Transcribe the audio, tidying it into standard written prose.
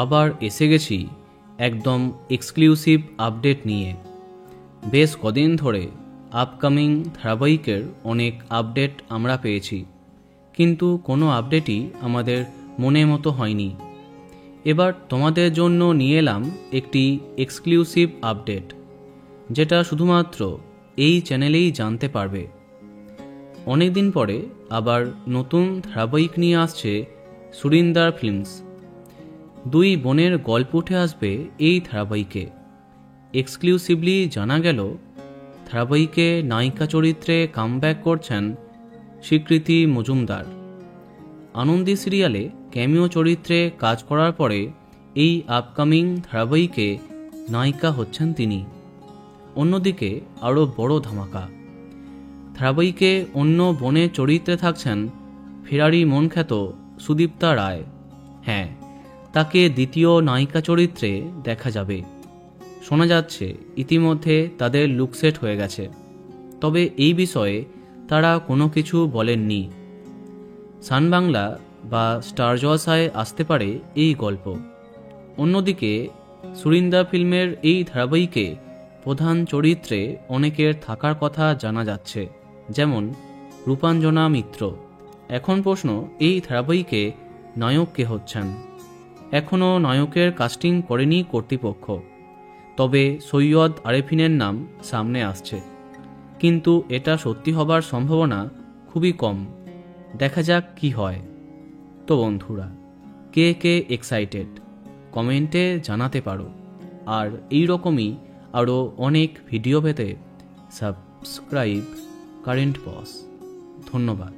আবার এসে গেছি একদম এক্সক্লুসিভ আপডেট নিয়ে। বেশ কদিন ধরে আপকামিং ধারাবাহিকের অনেক আপডেট আমরা পেয়েছি, কিন্তু কোনো আপডেটই আমাদের মনের মতো হয়নি। এবার তোমাদের জন্য নিয়ে এলাম একটি এক্সক্লুসিভ আপডেট, যেটা শুধুমাত্র এই চ্যানেলেই জানতে পারবে। অনেক দিন পরে আবার নতুন ধারাবাহিক নিয়ে আসছে সুরিন্দার ফিল্মস। দুই বোনের গল্প উঠে আসবে এই ধারাবাহিকে। এক্সক্লুসিভলি জানা গেল ধারাবাহিকে নায়িকা চরিত্রে কামব্যাক করছেন স্বীকৃতি মজুমদার। আনন্দী সিরিয়ালে ক্যামিও চরিত্রে কাজ করার পরে এই আপকামিং ধারাবাহিকে নায়িকা হচ্ছেন তিনি। অন্যদিকে আরও বড় ধামাকা, ধারাবাহিকে অন্য বোনের চরিত্রে থাকছেন ফেরারি মন খ্যাত সুদীপ্তা রায়। হ্যাঁ, তাকে দ্বিতীয় নায়িকা চরিত্রে দেখা যাবে। শোনা যাচ্ছে ইতিমধ্যে তাদের লুকসেট হয়ে গেছে, তবে এই বিষয়ে তারা কোনো কিছু বলেননি। সান বাংলা বা স্টার জলসায় আসতে পারে এই গল্প। অন্যদিকে সুরিন্দা ফিল্মের এই ধারাবাহিকে প্রধান চরিত্রে অনেকের থাকার কথা জানা যাচ্ছে, যেমন রূপাঞ্জনা মিত্র। এখন প্রশ্ন, এই ধারাবাহিকে নায়ক কে হচ্ছেন? এখনও নায়কের কাস্টিং করেনি কর্তৃপক্ষ, তবে সৈয়দ আরেফিনের নাম সামনে আসছে, কিন্তু এটা সত্যি হবার সম্ভাবনা খুবই কম। দেখা যাক কি হয়। তো বন্ধুরা, কে কে এক্সাইটেড কমেন্টে জানাতে পারো। আর এই রকমই আরও অনেক ভিডিও পেতে সাবস্ক্রাইব কারেন্ট বস। ধন্যবাদ।